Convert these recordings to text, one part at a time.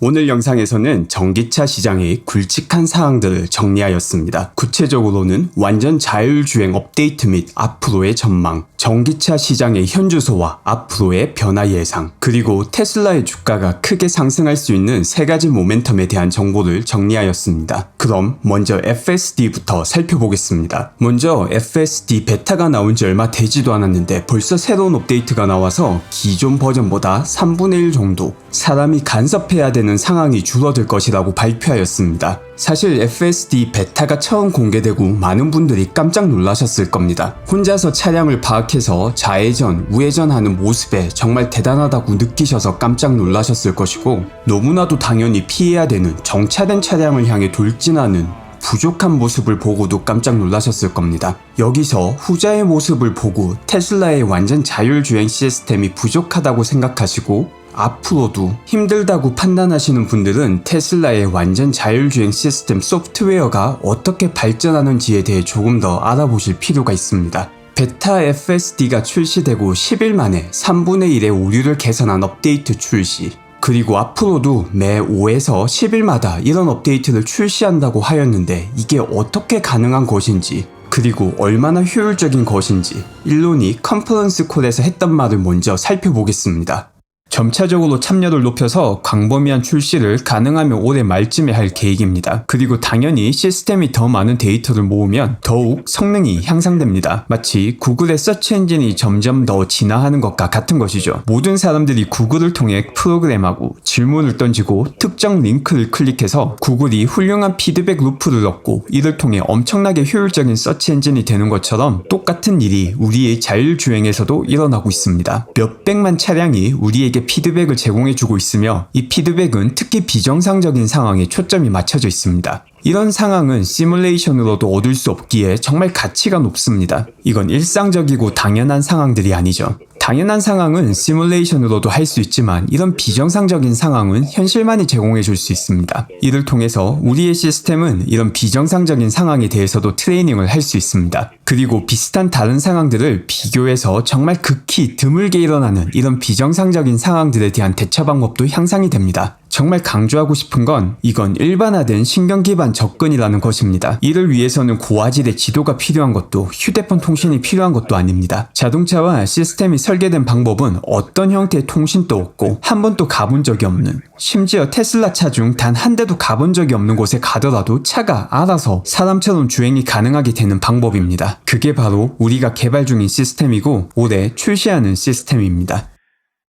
오늘 영상에서는 전기차 시장의 굵직한 사항들을 정리하였습니다. 구체적으로는 완전 자율주행 업데이트 및 앞으로의 전망, 전기차 시장의 현주소와 앞으로의 변화 예상, 그리고 테슬라의 주가가 크게 상승할 수 있는 세 가지 모멘텀에 대한 정보를 정리하였습니다. 그럼 먼저 FSD부터 살펴보겠습니다. 먼저 FSD 베타가 나온 지 얼마 되지도 않았는데 벌써 새로운 업데이트가 나와서 기존 버전보다 3분의 1 정도 사람이 간섭해야 되는 상황이 줄어들 것이라고 발표하였습니다. 사실 FSD 베타가 처음 공개되고 많은 분들이 깜짝 놀라셨을 겁니다. 혼자서 차량을 파악해서 좌회전, 우회전하는 모습에 정말 대단하다고 느끼셔서 깜짝 놀라셨을 것이고, 너무나도 당연히 피해야 되는 정차된 차량을 향해 돌진하는 부족한 모습을 보고도 깜짝 놀라셨을 겁니다. 여기서 후자의 모습을 보고 테슬라의 완전 자율주행 시스템이 부족하다고 생각하시고 앞으로도 힘들다고 판단하시는 분들은 테슬라의 완전 자율주행 시스템 소프트웨어가 어떻게 발전하는지에 대해 조금 더 알아보실 필요가 있습니다. 베타 FSD가 출시되고 10일 만에 3분의 1의 오류를 개선한 업데이트 출시, 그리고 앞으로도 매 5에서 10일마다 이런 업데이트를 출시한다고 하였는데 이게 어떻게 가능한 것인지, 그리고 얼마나 효율적인 것인지 일론이 컨퍼런스 콜에서 했던 말을 먼저 살펴보겠습니다. 점차적으로 참여를 높여서 광범위한 출시를 가능하면 올해 말쯤에 할 계획입니다. 그리고 당연히 시스템이 더 많은 데이터를 모으면 더욱 성능이 향상됩니다. 마치 구글의 서치 엔진이 점점 더 진화하는 것과 같은 것이죠. 모든 사람들이 구글을 통해 프로그램하고 질문을 던지고 특정 링크를 클릭해서 구글이 훌륭한 피드백 루프를 얻고 이를 통해 엄청나게 효율적인 서치 엔진이 되는 것처럼 똑같은 일이 우리의 자율주행에서도 일어나고 있습니다. 몇백만 차량이 우리에게 피드백을 제공해주고 있으며 이 피드백은 특히 비정상적인 상황에 초점이 맞춰져 있습니다. 이런 상황은 시뮬레이션으로도 얻을 수 없기에 정말 가치가 높습니다. 이건 일상적이고 당연한 상황들이 아니죠. 당연한 상황은 시뮬레이션으로도 할 수 있지만 이런 비정상적인 상황은 현실만이 제공해 줄 수 있습니다. 이를 통해서 우리의 시스템은 이런 비정상적인 상황에 대해서도 트레이닝을 할 수 있습니다. 그리고 비슷한 다른 상황들을 비교해서 정말 극히 드물게 일어나는 이런 비정상적인 상황들에 대한 대처 방법도 향상이 됩니다. 정말 강조하고 싶은 건 이건 일반화된 신경 기반 접근이라는 것입니다. 이를 위해서는 고화질의 지도가 필요한 것도 휴대폰 통신이 필요한 것도 아닙니다. 자동차와 시스템이 설계된 방법은 어떤 형태의 통신도 없고 한 번도 가본 적이 없는, 심지어 테슬라 차 중 단 한 대도 가본 적이 없는 곳에 가더라도 차가 알아서 사람처럼 주행이 가능하게 되는 방법입니다. 그게 바로 우리가 개발 중인 시스템이고 올해 출시하는 시스템입니다.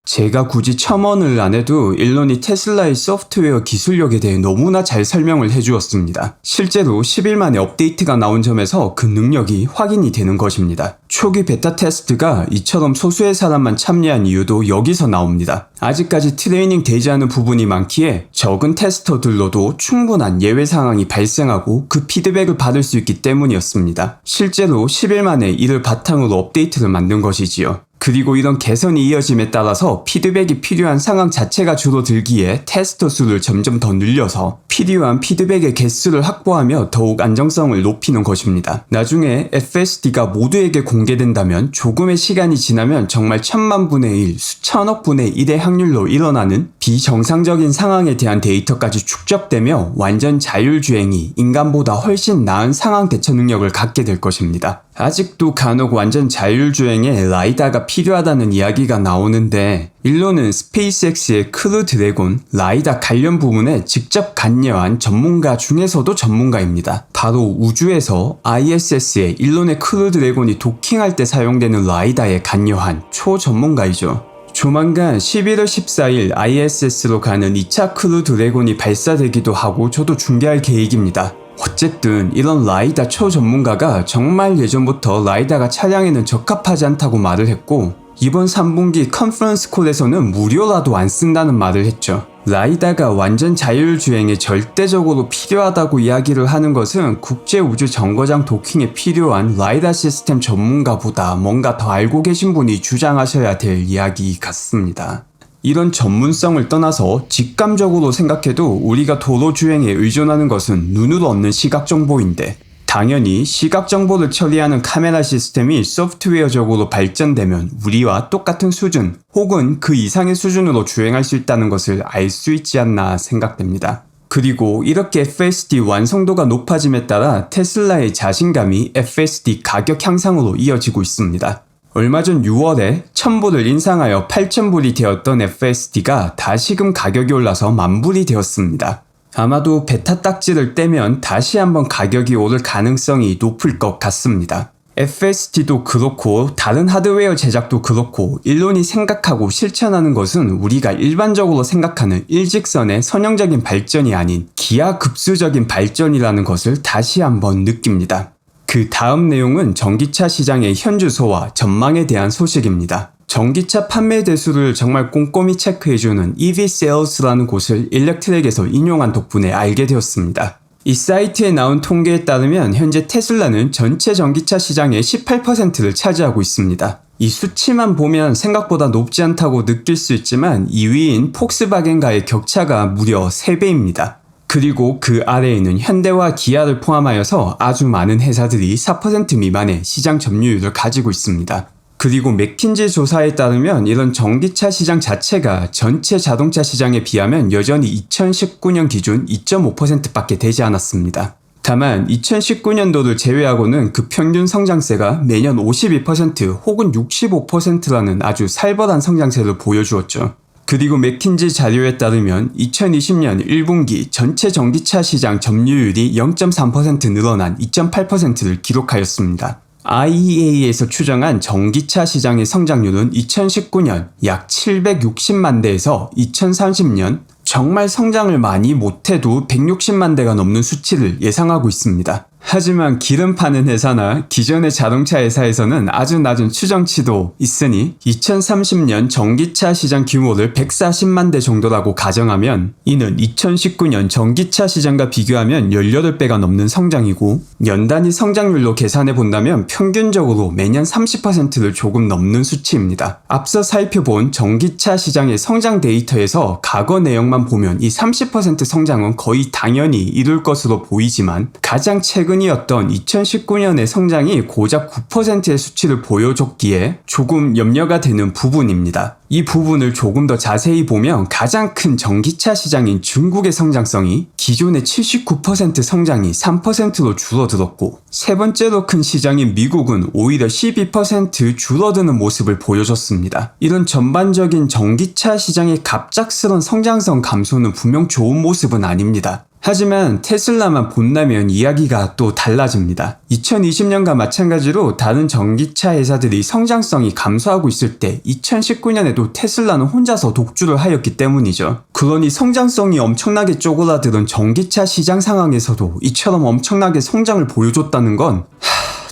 제가 굳이 첨언을 안 해도 일론이 테슬라의 소프트웨어 기술력에 대해 너무나 잘 설명을 해주었습니다. 실제로 10일 만에 업데이트가 나온 점에서 그 능력이 확인이 되는 것입니다. 초기 베타 테스트가 이처럼 소수의 사람만 참여한 이유도 여기서 나옵니다. 아직까지 트레이닝 되지 않은 부분이 많기에 적은 테스터들로도 충분한 예외 상황이 발생하고 그 피드백을 받을 수 있기 때문이었습니다. 실제로 10일 만에 이를 바탕으로 업데이트를 만든 것이지요. 그리고 이런 개선이 이어짐에 따라서 피드백이 필요한 상황 자체가 줄어들기에 테스터 수를 점점 더 늘려서 필요한 피드백의 개수를 확보하며 더욱 안정성을 높이는 것입니다. 나중에 FSD가 모두에게 공개된다면 조금의 시간이 지나면 정말 1000만 분의 1, 수천억 분의 1의 확률로 일어나는 비정상적인 상황에 대한 데이터까지 축적되며 완전 자율주행이 인간보다 훨씬 나은 상황 대처 능력을 갖게 될 것입니다. 아직도 간혹 완전 자율주행에 라이다가 필요하다는 이야기가 나오는데 일론은 스페이스X의 크루 드래곤 라이다 관련 부분에 직접 관여한 전문가 중에서도 전문가입니다. 바로 우주에서 ISS에 일론의 크루 드래곤이 도킹할 때 사용되는 라이다에 관여한 초전문가이죠. 조만간 11월 14일 ISS로 가는 2차 크루 드래곤이 발사되기도 하고 저도 중계할 계획입니다. 어쨌든 이런 라이다 초전문가가 정말 예전부터 라이다가 차량에는 적합하지 않다고 말을 했고 이번 3분기 컨퍼런스 콜에서는 무료라도 안 쓴다는 말을 했죠. 라이다가 완전 자율주행에 절대적으로 필요하다고 이야기를 하는 것은 국제우주정거장 도킹에 필요한 라이다 시스템 전문가보다 뭔가 더 알고 계신 분이 주장하셔야 될 이야기 같습니다. 이런 전문성을 떠나서 직감적으로 생각해도 우리가 도로 주행에 의존하는 것은 눈으로 얻는 시각 정보인데 당연히 시각 정보를 처리하는 카메라 시스템이 소프트웨어적으로 발전되면 우리와 똑같은 수준 혹은 그 이상의 수준으로 주행할 수 있다는 것을 알 수 있지 않나 생각됩니다. 그리고 이렇게 FSD 완성도가 높아짐에 따라 테슬라의 자신감이 FSD 가격 향상으로 이어지고 있습니다. 얼마 전 6월에 1000불을 인상하여 8000불이 되었던 FSD가 다시금 가격이 올라서 10,000불이 되었습니다. 아마도 베타 딱지를 떼면 다시 한번 가격이 오를 가능성이 높을 것 같습니다. FSD도 그렇고 다른 하드웨어 제작도 그렇고 일론이 생각하고 실천하는 것은 우리가 일반적으로 생각하는 일직선의 선형적인 발전이 아닌 기하급수적인 발전이라는 것을 다시 한번 느낍니다. 그 다음 내용은 전기차 시장의 현주소와 전망에 대한 소식입니다. 전기차 판매 대수를 정말 꼼꼼히 체크해주는 EV Sales라는 곳을 일렉트랙에서 인용한 덕분에 알게 되었습니다. 이 사이트에 나온 통계에 따르면 현재 테슬라는 전체 전기차 시장의 18%를 차지하고 있습니다. 이 수치만 보면 생각보다 높지 않다고 느낄 수 있지만 2위인 폭스바겐과의 격차가 무려 3배입니다. 그리고 그 아래에는 현대와 기아를 포함하여서 아주 많은 회사들이 4% 미만의 시장 점유율을 가지고 있습니다. 그리고 맥킨지 조사에 따르면 이런 전기차 시장 자체가 전체 자동차 시장에 비하면 여전히 2019년 기준 2.5%밖에 되지 않았습니다. 다만 2019년도를 제외하고는 그 평균 성장세가 매년 52% 혹은 65%라는 아주 살벌한 성장세를 보여주었죠. 그리고 맥킨지 자료에 따르면 2020년 1분기 전체 전기차 시장 점유율이 0.3% 늘어난 2.8%를 기록하였습니다. IEA에서 추정한 전기차 시장의 성장률은 2019년 약 760만 대에서 2030년 정말 성장을 많이 못해도 160만 대가 넘는 수치를 예상하고 있습니다. 하지만 기름 파는 회사나 기존의 자동차 회사에서는 아주 낮은 추정치도 있으니 2030년 전기차 시장 규모를 140만 대 정도라고 가정하면 이는 2019년 전기차 시장과 비교하면 18배가 넘는 성장이고 연단위 성장률로 계산해 본다면 평균적으로 매년 30%를 조금 넘는 수치입니다. 앞서 살펴본 전기차 시장의 성장 데이터에서 과거 내용만 보면 이 30% 성장은 거의 당연히 이룰 것으로 보이지만 가장 최근이었던 2019년의 성장이 고작 9%의 수치를 보여줬기에 조금 염려가 되는 부분입니다. 이 부분을 조금 더 자세히 보면 가장 큰 전기차 시장인 중국의 성장성이 기존의 79% 성장이 3%로 줄어들었고 세 번째로 큰 시장인 미국은 오히려 12% 줄어드는 모습을 보여줬습니다. 이런 전반적인 전기차 시장의 갑작스런 성장성 감소는 분명 좋은 모습은 아닙니다. 하지만 테슬라만 본다면 이야기가 또 달라집니다. 2020년과 마찬가지로 다른 전기차 회사들이 성장성이 감소하고 있을 때 2019년에도 테슬라는 혼자서 독주를 하였기 때문이죠. 그러니 성장성이 엄청나게 쪼그라드는 전기차 시장 상황에서도 이처럼 엄청나게 성장을 보여줬다는 건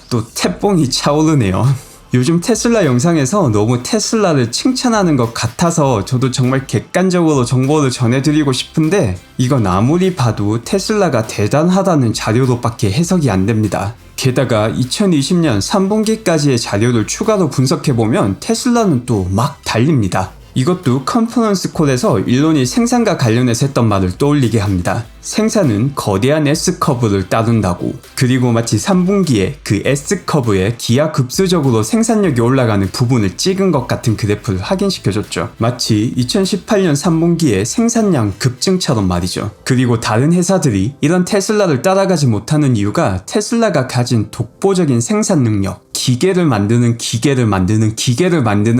또 태뽕이 차오르네요. 요즘 테슬라 영상에서 너무 테슬라를 칭찬하는 것 같아서 저도 정말 객관적으로 정보를 전해드리고 싶은데 이건 아무리 봐도 테슬라가 대단하다는 자료로밖에 해석이 안 됩니다. 게다가 2020년 3분기까지의 자료를 추가로 분석해보면 테슬라는 또 막 달립니다. 이것도 컨퍼런스 콜에서 일론이 생산과 관련해서 했던 말을 떠올리게 합니다. 생산은 거대한 S커브를 따른다고. 그리고 마치 3분기에 그 S커브에 기하급수적으로 생산력이 올라가는 부분을 찍은 것 같은 그래프를 확인시켜줬죠. 마치 2018년 3분기에 생산량 급증처럼 말이죠. 그리고 다른 회사들이 이런 테슬라를 따라가지 못하는 이유가 테슬라가 가진 독보적인 생산 능력, 기계를 만드는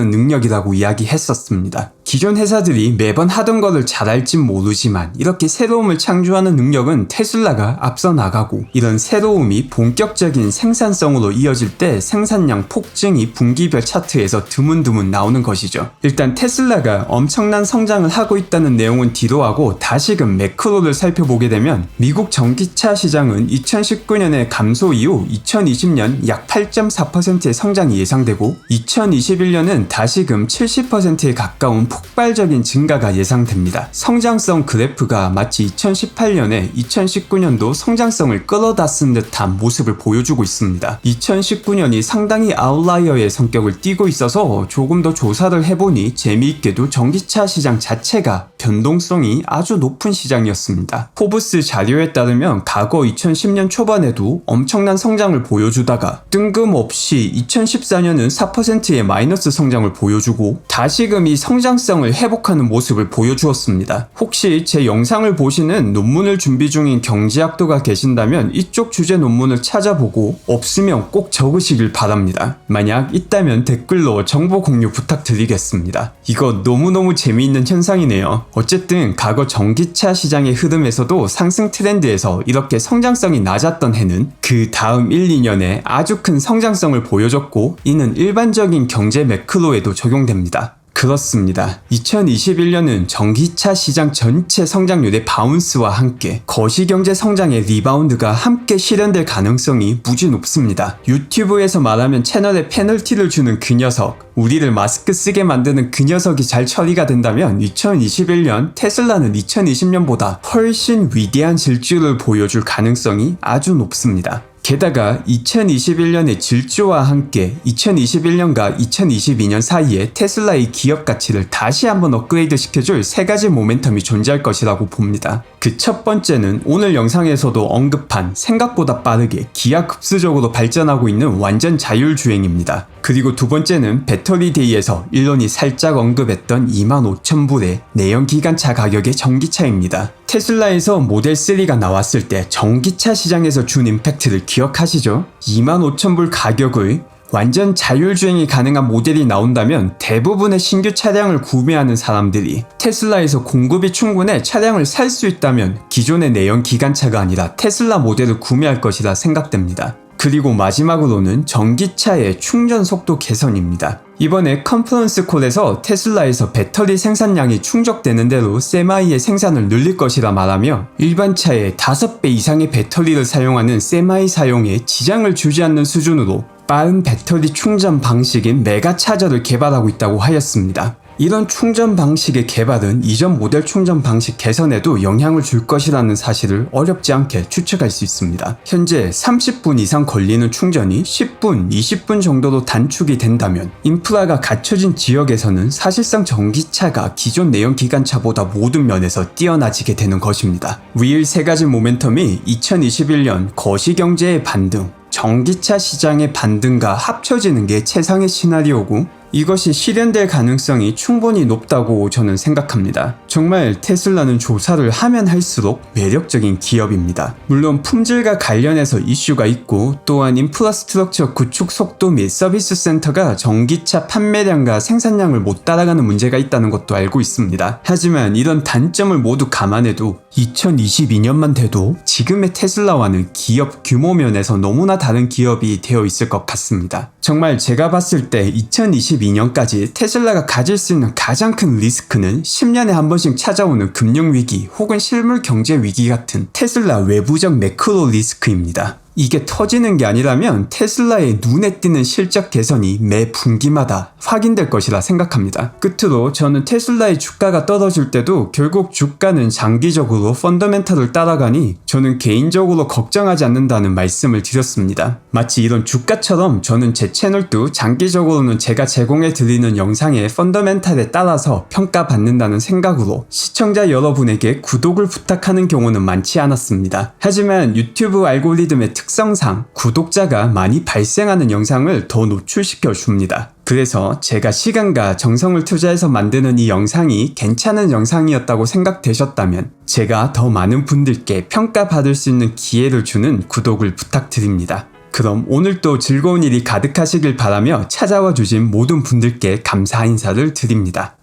능력이라고 이야기했었습니다. 기존 회사들이 매번 하던 거를 잘 알진 모르지만 이렇게 새로움을 창조하는 능력은 테슬라가 앞서 나가고 이런 새로움이 본격적인 생산성으로 이어질 때 생산량 폭증이 분기별 차트에서 드문드문 나오는 것이죠. 일단 테슬라가 엄청난 성장을 하고 있다는 내용은 뒤로하고 다시금 매크로를 살펴보게 되면 미국 전기차 시장은 2019년의 감소 이후 2020년 약 8.4% 40%의 성장이 예상되고 2021년은 다시금 70%에 가까운 폭발적인 증가가 예상됩니다. 성장성 그래프가 마치 2018년에 2019년도 성장성을 끌어다 쓴 듯한 모습을 보여주고 있습니다. 2019년이 상당히 아웃라이어의 성격을 띠고 있어서 조금 더 조사를 해보니 재미있게도 전기차 시장 자체가 변동성이 아주 높은 시장이었습니다. 포브스 자료에 따르면 과거 2010년 초반에도 엄청난 성장을 보여주다가 뜬금없이 2014년은 4%의 마이너스 성장을 보여주고 다시금 이 성장성을 회복하는 모습을 보여주었습니다. 혹시 제 영상을 보시는 논문을 준비 중인 경제학도가 계신다면 이쪽 주제 논문을 찾아보고 없으면 꼭 적으시길 바랍니다. 만약 있다면 댓글로 정보 공유 부탁드리겠습니다. 이거 너무너무 재미있는 현상이네요. 어쨌든 과거 전기차 시장의 흐름에서도 상승 트렌드에서 이렇게 성장성이 낮았던 해는 그 다음 1, 2년에 아주 큰 성장성을 보여줬고 이는 일반적인 경제 매크로에도 적용됩니다. 그렇습니다. 2021년은 전기차 시장 전체 성장률의 바운스와 함께 거시경제 성장의 리바운드가 함께 실현될 가능성이 무지 높습니다. 유튜브에서 말하면 채널에 페널티를 주는 그 녀석, 우리를 마스크 쓰게 만드는 그 녀석이 잘 처리가 된다면 2021년 테슬라는 2020년보다 훨씬 위대한 질주를 보여줄 가능성이 아주 높습니다. 게다가 2021년의 질주와 함께 2021년과 2022년 사이에 테슬라의 기업 가치를 다시 한번 업그레이드 시켜줄 세 가지 모멘텀이 존재할 것이라고 봅니다. 그 첫 번째는 오늘 영상에서도 언급한 생각보다 빠르게 기하급수적으로 발전하고 있는 완전 자율주행입니다. 그리고 두 번째는 배터리 데이에서 일론이 살짝 언급했던 25,000불의 내연기관차 가격의 전기차입니다. 테슬라에서 모델 3가 나왔을 때 전기차 시장에서 준 임팩트를 기억하시죠? 25,000불 가격을 완전 자율주행이 가능한 모델이 나온다면 대부분의 신규 차량을 구매하는 사람들이 테슬라에서 공급이 충분해 차량을 살 수 있다면 기존의 내연 기관차가 아니라 테슬라 모델을 구매할 것이라 생각됩니다. 그리고 마지막으로는 전기차의 충전 속도 개선입니다. 이번에 컨퍼런스 콜에서 테슬라에서 배터리 생산량이 충족되는 대로 세마이의 생산을 늘릴 것이라 말하며 일반 차의 5배 이상의 배터리를 사용하는 세마이 사용에 지장을 주지 않는 수준으로 빠른 배터리 충전 방식인 메가차저를 개발하고 있다고 하였습니다. 이런 충전 방식의 개발은 이전 모델 충전 방식 개선에도 영향을 줄 것이라는 사실을 어렵지 않게 추측할 수 있습니다. 현재 30분 이상 걸리는 충전이 10분, 20분 정도로 단축이 된다면 인프라가 갖춰진 지역에서는 사실상 전기차가 기존 내연기관차보다 모든 면에서 뛰어나지게 되는 것입니다. 위의 세 가지 모멘텀이 2021년 거시경제의 반등, 전기차 시장의 반등과 합쳐지는 게 최상의 시나리오고 이것이 실현될 가능성이 충분히 높다고 저는 생각합니다. 정말 테슬라는 조사를 하면 할수록 매력적인 기업입니다. 물론 품질과 관련해서 이슈가 있고 또한 인프라스트럭처 구축 속도 및 서비스 센터가 전기차 판매량과 생산량을 못 따라가는 문제가 있다는 것도 알고 있습니다. 하지만 이런 단점을 모두 감안해도 2022년만 돼도 지금의 테슬라와는 기업 규모 면에서 너무나 다른 기업이 되어 있을 것 같습니다. 정말 제가 봤을 때 2022년까지 테슬라가 가질 수 있는 가장 큰 리스크는 10년에 한 번씩 찾아오는 금융위기 혹은 실물 경제 위기 같은 테슬라 외부적 매크로 리스크입니다. 이게 터지는 게 아니라면 테슬라의 눈에 띄는 실적 개선이 매 분기마다 확인될 것이라 생각합니다. 끝으로 저는 테슬라의 주가가 떨어질 때도 결국 주가는 장기적으로 펀더멘털을 따라가니 저는 개인적으로 걱정하지 않는다는 말씀을 드렸습니다. 마치 이런 주가처럼 저는 제 채널도 장기적으로는 제가 제공해 드리는 영상의 펀더멘털에 따라서 평가받는다는 생각으로 시청자 여러분에게 구독을 부탁하는 경우는 많지 않았습니다. 하지만 유튜브 알고리즘의 특성상 구독자가 많이 발생하는 영상을 더 노출시켜 줍니다. 그래서 제가 시간과 정성을 투자해서 만드는 이 영상이 괜찮은 영상이었다고 생각되셨다면 제가 더 많은 분들께 평가받을 수 있는 기회를 주는 구독을 부탁드립니다. 그럼 오늘도 즐거운 일이 가득하시길 바라며 찾아와 주신 모든 분들께 감사 인사를 드립니다.